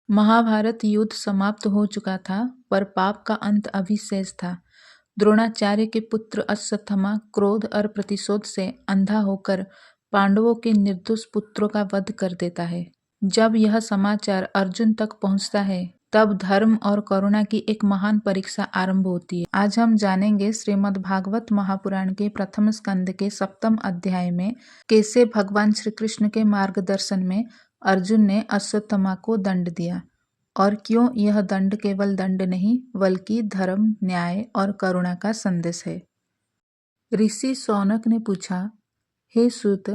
महाभारत युद्ध समाप्त हो चुका था, पर पाप का अंत अभी शेष था। द्रोणाचार्य के पुत्र अश्वत्थामा क्रोध और प्रतिशोध से अंधा होकर पांडवों के निर्दोष पुत्रों का वध कर देता है। जब यह समाचार अर्जुन तक पहुंचता है, तब धर्म और करुणा की एक महान परीक्षा आरंभ होती है। आज हम जानेंगे श्रीमद् भागवत महापुराण के प्रथम स्कंद के 7वें अध्याय में कैसे भगवान श्री कृष्ण के मार्गदर्शन में अर्जुन ने अश्वत्थामा को दंड दिया और क्यों यह दंड केवल दंड नहीं बल्कि धर्म, न्याय और करुणा का संदेश है। ऋषि शौनक ने पूछा, हे सूत,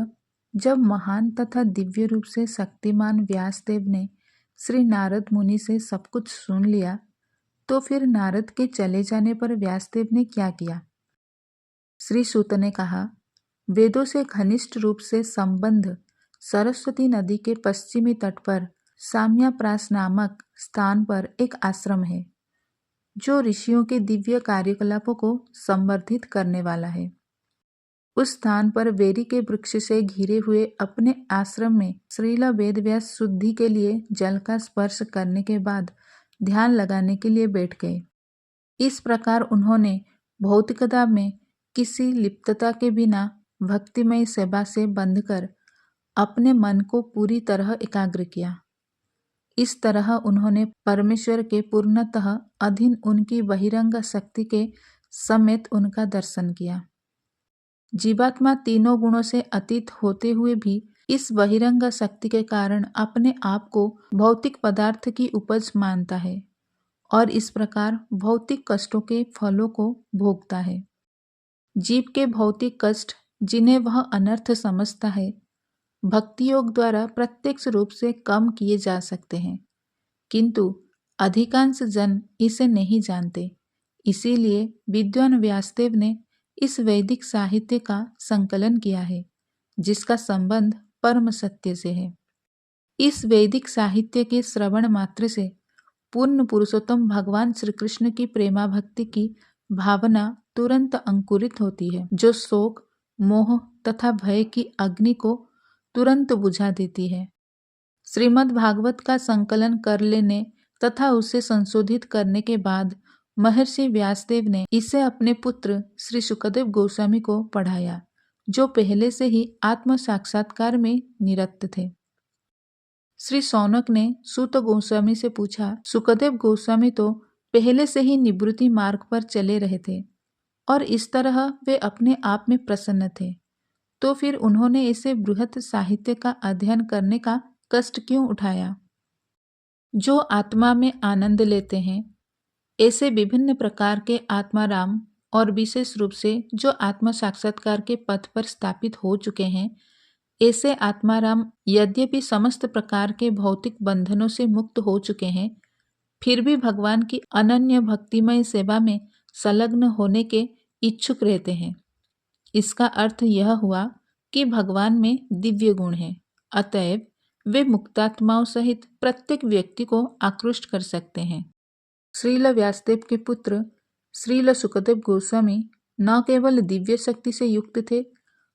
जब महान तथा दिव्य रूप से शक्तिमान व्यासदेव ने श्री नारद मुनि से सब कुछ सुन लिया, तो फिर नारद के चले जाने पर व्यासदेव ने क्या किया? श्री सूत ने कहा, वेदों से घनिष्ठ रूप से संबद्ध सरस्वती नदी के पश्चिमी तट पर साम्याप्रास नामक स्थान पर एक आश्रम है, जो ऋषियों के दिव्य कार्यकलापों को संवर्धित करने वाला है। उस स्थान पर बेरी के वृक्ष से घिरे हुए अपने आश्रम में श्रील वेदव्यास शुद्धि के लिए जल का स्पर्श करने के बाद ध्यान लगाने के लिए बैठ गए। इस प्रकार उन्होंने भौतिकता में किसी लिप्तता के बिना भक्तिमय सेवा से बंधकर अपने मन को पूरी तरह एकाग्र किया। इस तरह उन्होंने परमेश्वर के पूर्णतः अधीन उनकी बहिरंग शक्ति के समेत उनका दर्शन किया। जीवात्मा तीनों गुणों से अतीत होते हुए भी इस बहिरंग शक्ति के कारण अपने आप को भौतिक पदार्थ की उपज मानता है और इस प्रकार भौतिक कष्टों के फलों को भोगता है। जीव के भौतिक कष्ट, जिन्हें वह अनर्थ समझता है, भक्ति योग द्वारा प्रत्यक्ष रूप से कम किए जा सकते हैं, किंतु अधिकांश जन इसे नहीं जानते। इसीलिए विद्वान व्यासदेव ने इस वैदिक साहित्य का संकलन किया है, जिसका संबंध परम सत्य से है। इस वैदिक साहित्य के श्रवण मात्र से पूर्ण पुरुषोत्तम भगवान श्री कृष्ण की प्रेमा भक्ति की भावना तुरंत अंकुरित होती है, जो शोक, मोह तथा भय की अग्नि को तुरंत बुझा देती है। श्रीमद् भागवत का संकलन कर लेने तथा उसे संशोधित करने के बाद महर्षि व्यासदेव ने इसे अपने पुत्र श्री शुकदेव गोस्वामी को पढ़ाया, जो पहले से ही आत्म साक्षात्कार में निरत थे। श्री शौनक ने सूत गोस्वामी से पूछा, शुकदेव गोस्वामी तो पहले से ही निवृत्ति मार्ग पर चले रहे थे और इस तरह वे अपने आप में प्रसन्न थे, तो फिर उन्होंने इसे बृहत साहित्य का अध्ययन करने का कष्ट क्यों उठाया? जो आत्मा में आनंद लेते हैं, ऐसे विभिन्न प्रकार के आत्माराम और विशेष रूप से जो आत्म साक्षात्कार के पथ पर स्थापित हो चुके हैं, ऐसे आत्माराम यद्यपि समस्त प्रकार के भौतिक बंधनों से मुक्त हो चुके हैं, फिर भी भगवान की अनन्य भक्तिमय सेवा में संलग्न होने के इच्छुक रहते हैं। इसका अर्थ यह हुआ कि भगवान में दिव्य गुण है, अतएव वे मुक्तात्माओं सहित प्रत्येक व्यक्ति को आकृष्ट कर सकते हैं। श्रील व्यासदेव के पुत्र श्रील सुखदेव गोस्वामी न केवल दिव्य शक्ति से युक्त थे,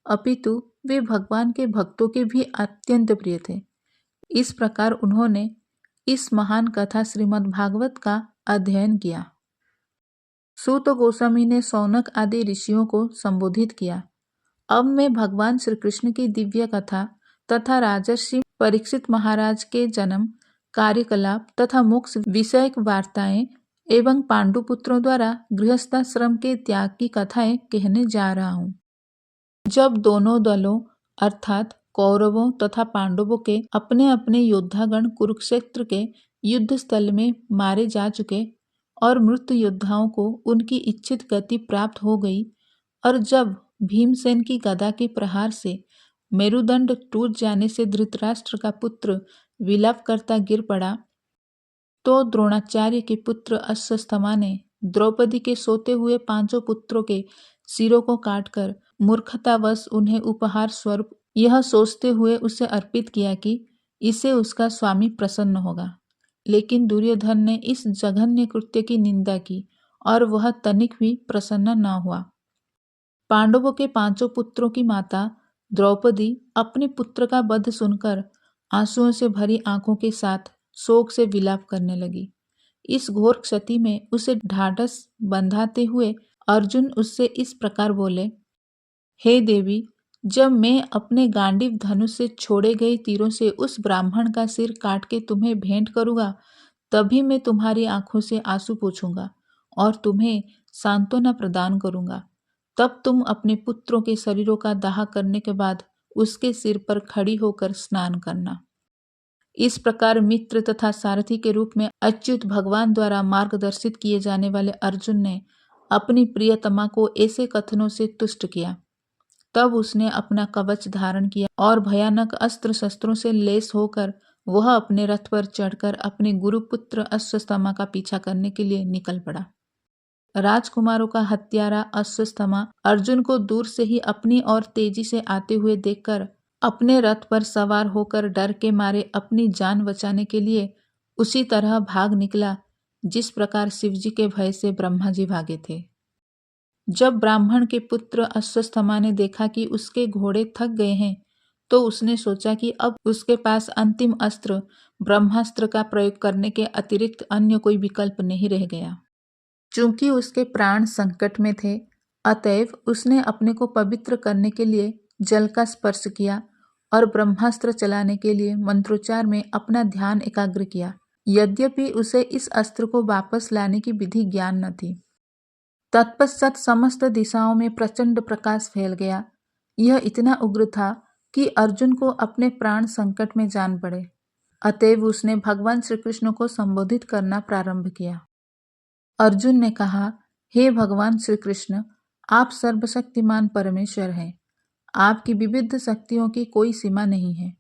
अपितु वे भगवान के भक्तों के भी अत्यंत प्रिय थे। इस प्रकार उन्होंने इस महान कथा श्रीमद् भागवत का अध्ययन किया। सूत गोस्वामी ने शौनक आदि ऋषियों को संबोधित किया। अब मैं भगवान श्री कृष्ण की दिव्य कथा तथा राजर्षि परीक्षित महाराज के जन्म, कार्यकलाप तथा मोक्ष विषयक वार्ताएं एवं पांडुपुत्रों द्वारा गृहस्थाश्रम के त्याग की कथाएं कहने जा रहा हूँ। जब दोनों दलों अर्थात कौरवों तथा पांडवों के अपने अपने योद्धागण कुरुक्षेत्र के युद्ध स्थल में मारे जा चुके और मृत योद्धाओं को उनकी इच्छित गति प्राप्त हो गई, और जब भीमसेन की गदा के प्रहार से मेरुदंड टूट जाने से धृतराष्ट्र का पुत्र विलाप करता गिर पड़ा, तो द्रोणाचार्य के पुत्र अश्वत्थामा ने द्रौपदी के सोते हुए 5 पुत्रों के सिरों को काटकर मूर्खतावश उन्हें उपहार स्वरूप यह सोचते हुए उसे अर्पित किया कि इसे उसका स्वामी प्रसन्न होगा। लेकिन दुर्योधन ने इस जघन्य कृत्य की निंदा की और वह तनिक भी प्रसन्न न हुआ। पांडवों के 5 पुत्रों की माता द्रौपदी अपने पुत्र का वध सुनकर आंसुओं से भरी आंखों के साथ शोक से विलाप करने लगी। इस घोर क्षति में उसे ढाढ़स बंधाते हुए अर्जुन उससे इस प्रकार बोले, हे देवी, जब मैं अपने गांडीव धनुष से छोड़े गए तीरों से उस ब्राह्मण का सिर काट के तुम्हें भेंट करूंगा, तभी मैं तुम्हारी आंखों से आंसू पोंछूंगा और तुम्हें सांत्वना प्रदान करूंगा। तब तुम अपने पुत्रों के शरीरों का दाह करने के बाद उसके सिर पर खड़ी होकर स्नान करना। इस प्रकार मित्र तथा सारथी के रूप में अच्युत भगवान द्वारा मार्गदर्शित किए जाने वाले अर्जुन ने अपनी प्रियतमा को ऐसे कथनों से तुष्ट किया। तब उसने अपना कवच धारण किया और भयानक अस्त्र शस्त्रों से लैस होकर वह अपने रथ पर चढ़कर अपने गुरुपुत्र अश्वत्थामा का पीछा करने के लिए निकल पड़ा। राजकुमारों का हत्यारा अश्वत्थामा अर्जुन को दूर से ही अपनी ओर तेजी से आते हुए देखकर अपने रथ पर सवार होकर डर के मारे अपनी जान बचाने के लिए उसी तरह भाग निकला जिस प्रकार शिवजी के भय से ब्रह्मा जी भागे थे। जब ब्राह्मण के पुत्र अश्वत्थामा ने देखा कि उसके घोड़े थक गए हैं, तो उसने सोचा कि अब उसके पास अंतिम अस्त्र ब्रह्मास्त्र का प्रयोग करने के अतिरिक्त अन्य कोई विकल्प नहीं रह गया। चूंकि उसके प्राण संकट में थे, अतएव उसने अपने को पवित्र करने के लिए जल का स्पर्श किया और ब्रह्मास्त्र चलाने के लिए मंत्रोच्चार में अपना ध्यान एकाग्र किया। यद्यपि उसे इस अस्त्र को वापस लाने की विधि ज्ञान न थी। तत्पश्चात समस्त दिशाओं में प्रचंड प्रकाश फैल गया। यह इतना उग्र था कि अर्जुन को अपने प्राण संकट में जान पड़े। अतएव उसने भगवान श्री कृष्ण को संबोधित करना प्रारंभ किया। अर्जुन ने कहा, हे भगवान श्री कृष्ण, आप सर्वशक्तिमान परमेश्वर हैं। आपकी विविध शक्तियों की कोई सीमा नहीं है।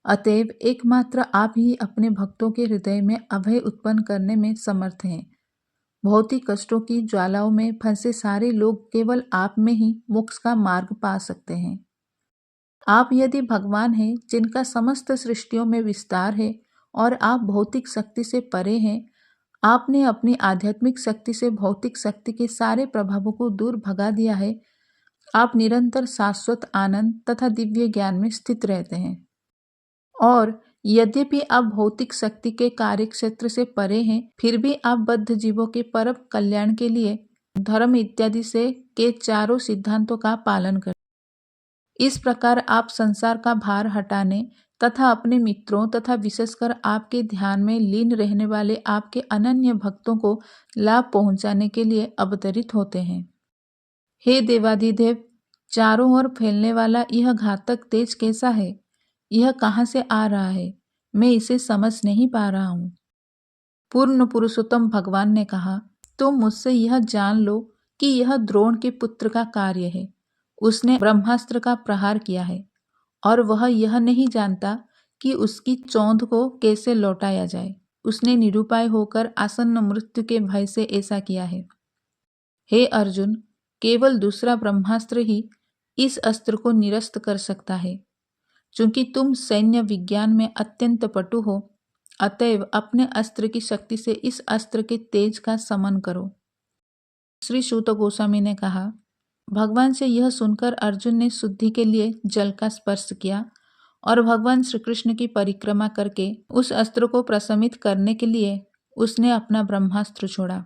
अतएव एकमात्र आप ही अपने भक्तों के हृदय में अभय उत्पन्न करने में समर्थ हैं। भौतिक कष्टों की ज्वालाओं में फंसे सारे लोग केवल आप में ही मोक्ष का मार्ग पा सकते हैं। आप यदि भगवान हैं जिनका समस्त सृष्टियों में विस्तार है और आप भौतिक शक्ति से परे हैं, आपने अपनी आध्यात्मिक शक्ति से भौतिक शक्ति के सारे प्रभावों को दूर भगा दिया है। आप निरंतर शाश्वत आनंद तथा दिव्य ज्ञान में स्थित रहते हैं। और यद्यपि आप भौतिक शक्ति के कार्य क्षेत्र से परे हैं, फिर भी आप बद्ध जीवों के परम कल्याण के लिए धर्म इत्यादि से के चारों सिद्धांतों का पालन करते। इस प्रकार आप संसार का भार हटाने तथा अपने मित्रों तथा विशेषकर आपके ध्यान में लीन रहने वाले आपके अनन्य भक्तों को लाभ पहुंचाने के लिए अवतरित होते हैं। हे देवाधिदेव, चारों ओर फैलने वाला यह घातक तेज कैसा है? यह कहाँ से आ रहा है? मैं इसे समझ नहीं पा रहा हूँ। पूर्ण पुरुषोत्तम भगवान ने कहा, तुम मुझसे यह जान लो कि यह द्रोण के पुत्र का कार्य है। उसने ब्रह्मास्त्र का प्रहार किया है और वह यह नहीं जानता कि उसकी चोंद को कैसे लौटाया जाए। उसने निरुपाय होकर आसन्न मृत्यु के भय से ऐसा किया है। हे अर्जुन, केवल दूसरा ब्रह्मास्त्र ही इस अस्त्र को निरस्त कर सकता है। चूंकि तुम सैन्य विज्ञान में अत्यंत पटु हो, अतएव अपने अस्त्र की शक्ति से इस अस्त्र के तेज का समन करो। श्री सूत गोस्वामी ने कहा, भगवान से यह सुनकर अर्जुन ने शुद्धि के लिए जल का स्पर्श किया और भगवान श्री कृष्ण की परिक्रमा करके उस अस्त्र को प्रशमित करने के लिए उसने अपना ब्रह्मास्त्र छोड़ा।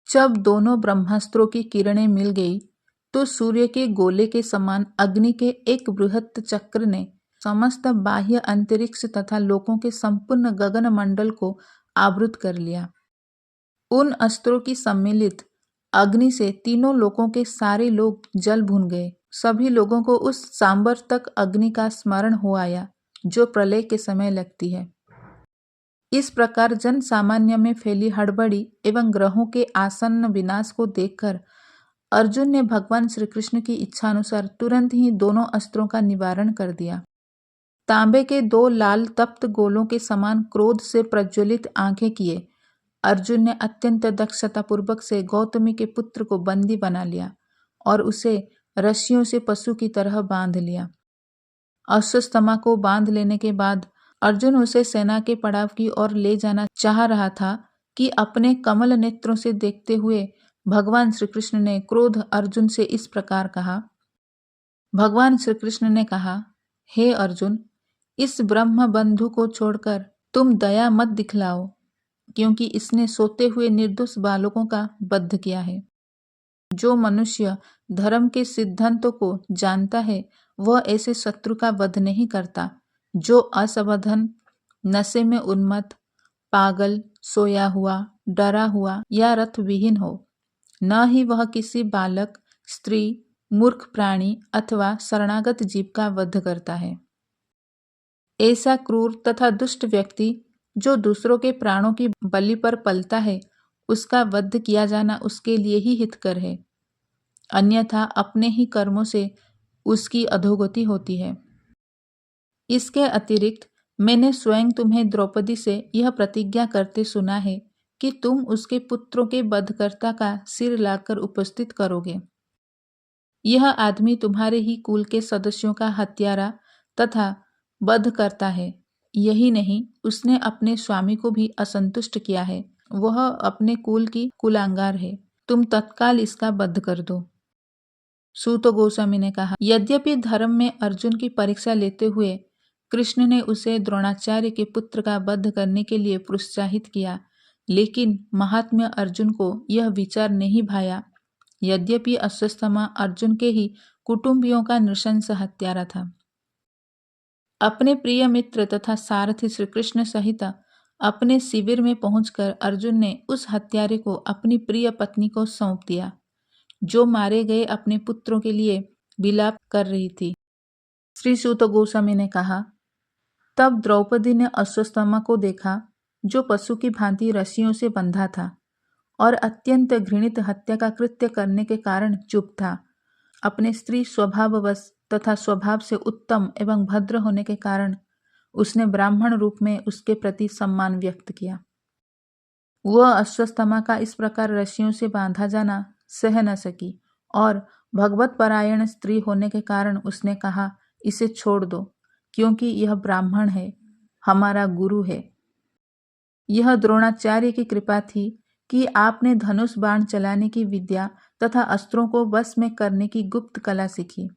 जब दोनों ब्रह्मास्त्रों की किरणें मिल गई तो सूर्य के गोले के समान अग्नि के एक बृहत् चक्र ने समस्त बाह्य अंतरिक्ष तथा लोकों के संपूर्ण गगन मंडल को आवृत कर लिया। उन अस्त्रों की सम्मिलित अग्नि से तीनों लोकों के सारे लोग जल भून गए। सभी लोगों को उस सांबर तक अग्नि का स्मरण हो आया जो प्रलय के समय लगती है। इस प्रकार जन सामान्य में फैली हड़बड़ी एवं ग्रहों के आसन्न विनाश को देखकर अर्जुन ने भगवान श्री कृष्ण की इच्छानुसार तुरंत ही दोनों अस्त्रों का निवारण कर दिया। तांबे के दो लाल तप्त गोलों के समान क्रोध से प्रज्वलित आंखें किए अर्जुन ने अत्यंत दक्षतापूर्वक से गौतमी के पुत्र को बंदी बना लिया और उसे रस्सियों से पशु की तरह बांध लिया। अश्वत्थामा को बांध लेने के बाद अर्जुन उसे सेना के पड़ाव की ओर ले जाना चाह रहा था कि अपने कमल नेत्रों से देखते हुए भगवान श्री कृष्ण ने क्रोध अर्जुन से इस प्रकार कहा। भगवान श्री कृष्ण ने कहा, हे अर्जुन, इस ब्रह्म बंधु को छोड़कर तुम दया मत दिखलाओ, क्योंकि इसने सोते हुए निर्दोष बालकों का वध किया है। जो मनुष्य धर्म के सिद्धांतों को जानता है, वह ऐसे शत्रु का वध नहीं करता जो असावधान, नशे में उन्मत्त, पागल, सोया हुआ, डरा हुआ या रथ विहीन हो। न ही वह किसी बालक, स्त्री, मूर्ख प्राणी अथवा शरणागत जीव का वध करता है। ऐसा क्रूर तथा दुष्ट व्यक्ति जो दूसरों के प्राणों की बलि पर पलता है, उसका वध किया जाना उसके लिए ही हितकर है, अन्यथा अपने ही कर्मों से उसकी अधोगति होती है। इसके अतिरिक्त मैंने स्वयं तुम्हें द्रौपदी से यह प्रतिज्ञा करते सुना है कि तुम उसके पुत्रों के वधकर्ता का सिर लाकर उपस्थित करोगे। यह आदमी तुम्हारे ही कुल के सदस्यों का हत्यारा तथा वध करता है। यही नहीं, उसने अपने स्वामी को भी असंतुष्ट किया है। वह अपने कुल की कुलांगार है। तुम तत्काल इसका वध कर दो। सूत गोस्वामी ने कहा, यद्यपि धर्म में अर्जुन की परीक्षा लेते हुए कृष्ण ने उसे द्रोणाचार्य के पुत्र का वध करने के लिए प्रोत्साहित किया, लेकिन महात्म्य अर्जुन को यह विचार नहीं भाया। यद्यपि अश्वत्थामा अर्जुन के ही कुटुंबियों का नृशंस हत्यारा था। अपने प्रिय मित्र तथा सारथी श्री कृष्ण सहित अपने शिविर में पहुंचकर अर्जुन ने उस हत्यारे को अपनी प्रिय पत्नी को सौंप दिया, जो मारे गए अपने पुत्रों के लिए विलाप कर रही थी। श्री सूत गोस्वामी ने कहा, तब द्रौपदी ने अश्वत्थामा को देखा, जो पशु की भांति रस्सियों से बंधा था और अत्यंत घृणित हत्या का कृत्य करने के कारण चुप था। अपने स्त्री स्वभाववश तथा स्वभाव से उत्तम एवं भद्र होने के कारण उसने ब्राह्मण रूप में उसके प्रति सम्मान व्यक्त किया। वह अश्वत्थामा का इस प्रकार रस्सियों से बांधा जाना सह न सकी और भगवत परायण स्त्री होने के कारण उसने कहा, इसे छोड़ दो, क्योंकि यह ब्राह्मण है, हमारा गुरु है। यह द्रोणाचार्य की कृपा थी कि आपने धनुष बाण चलाने की विद्या तथा अस्त्रों को वश में करने की गुप्त कला सीखी।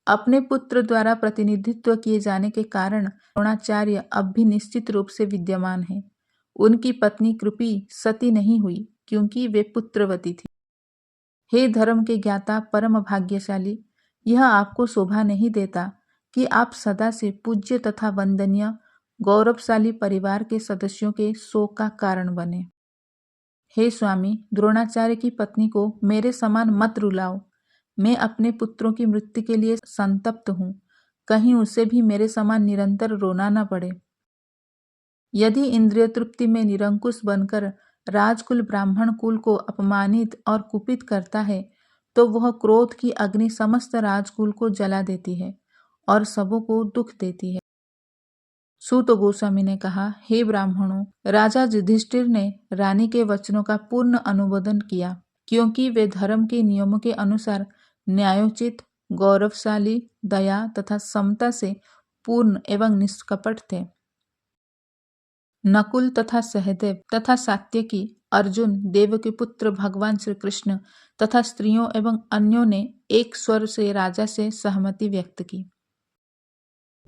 अपने पुत्र द्वारा प्रतिनिधित्व किए जाने के कारण द्रोणाचार्य अब भी निश्चित रूप से विद्यमान है। उनकी पत्नी कृपी सती नहीं हुई, क्योंकि वे पुत्रवती थी। हे धर्म के ज्ञाता परम भाग्यशाली, यह आपको शोभा नहीं देता कि आप सदा से पूज्य तथा वंदनीय गौरवशाली परिवार के सदस्यों के शोक का कारण बने। हे स्वामी, द्रोणाचार्य की पत्नी को मेरे समान मत रुलाओ। मैं अपने पुत्रों की मृत्यु के लिए संतप्त हूँ, कहीं उसे भी मेरे समान निरंतर रोना न पड़े। यदि इंद्रिय तृप्ति में निरंकुश बनकर राजकुल ब्राह्मण कुल को अपमानित और कुपित करता है, तो वह क्रोध की अग्नि समस्त राजकुल को जला देती है और सबों को दुख देती है। सूत गोस्वामी ने कहा, हे ब्राह्मणों, राजा युधिष्ठिर ने रानी के वचनों का पूर्ण अनुमोदन किया, क्योंकि वे धर्म के नियमों के अनुसार न्यायोचित, गौरवशाली, दया तथा समता से पूर्ण एवं निष्कपट थे। नकुल तथा सहदेव तथा सात्यकी, अर्जुन, देवकी पुत्र भगवान श्री कृष्ण तथा स्त्रियों एवं अन्यों ने एक स्वर से राजा से सहमति व्यक्त की।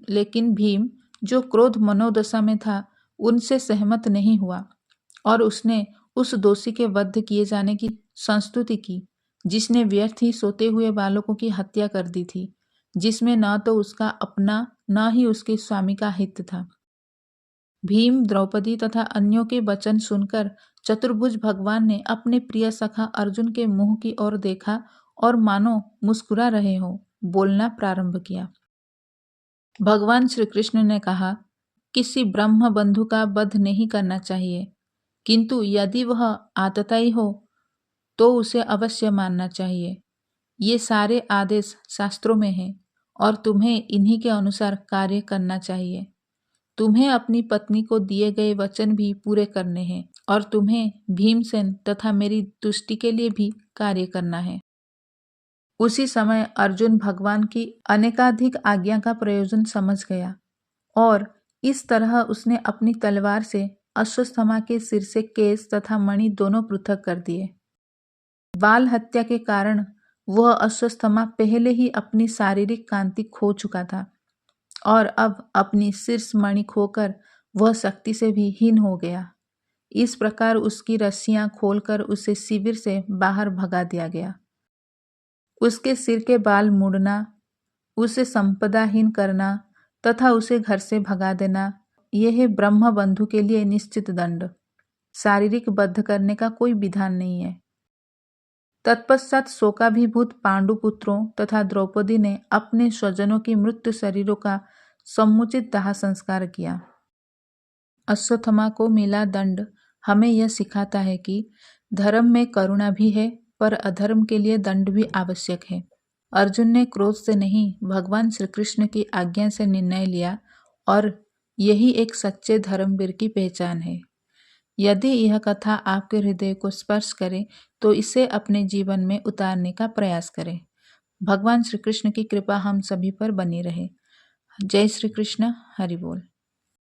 लेकिन भीम, जो क्रोध मनोदशा में था, उनसे सहमत नहीं हुआ और उसने उस दोषी के वध किए जाने की संस्तुति की, जिसने व्यर्थ ही सोते हुए बालकों की हत्या कर दी थी, जिसमें न तो उसका अपना न ही उसके स्वामी का हित था। भीम, द्रौपदी तथा अन्यों के वचन सुनकर चतुर्भुज भगवान ने अपने प्रिय सखा अर्जुन के मुंह की ओर देखा और मानो मुस्कुरा रहे हो बोलना प्रारंभ किया। भगवान श्री कृष्ण ने कहा, किसी ब्रह्म बंधु का वध नहीं करना चाहिए, किंतु यदि वह आततायी हो तो उसे अवश्य मानना चाहिए। ये सारे आदेश शास्त्रों में हैं और तुम्हें इन्हीं के अनुसार कार्य करना चाहिए। तुम्हें अपनी पत्नी को दिए गए वचन भी पूरे करने हैं और तुम्हें भीमसेन तथा मेरी तुष्टि के लिए भी कार्य करना है। उसी समय अर्जुन भगवान की अनेकाधिक आज्ञा का प्रयोजन समझ गया और इस तरह उसने अपनी तलवार से अश्वत्थामा के सिर से केस तथा मणि दोनों पृथक कर दिए। बाल हत्या के कारण वह अश्वत्थामा पहले ही अपनी शारीरिक कांति खो चुका था और अब अपनी शीर्ष मणि खोकर वह शक्ति से भी हीन हो गया। इस प्रकार उसकी रस्सियां खोलकर उसे शिविर से बाहर भगा दिया गया। उसके सिर के बाल मुड़ना, उसे संपदाहीन करना तथा उसे घर से भगा देना, यह है ब्रह्म बंधु के लिए निश्चित दंड। शारीरिक बद्ध करने का कोई विधान नहीं है। तत्पश्चात शोकाभिभूत पांडुपुत्रों तथा द्रौपदी ने अपने स्वजनों की मृत्यु शरीरों का समुचित दाह संस्कार किया। अश्वत्थामा को मिला दंड हमें यह सिखाता है कि धर्म में करुणा भी है, पर अधर्म के लिए दंड भी आवश्यक है। अर्जुन ने क्रोध से नहीं, भगवान श्री कृष्ण की आज्ञा से निर्णय लिया और यही एक सच्चे धर्मवीर की पहचान है। यदि यह कथा आपके हृदय को स्पर्श करे तो इसे अपने जीवन में उतारने का प्रयास करें। भगवान श्री कृष्ण की कृपा हम सभी पर बनी रहे। जय श्री कृष्ण। हरि बोल।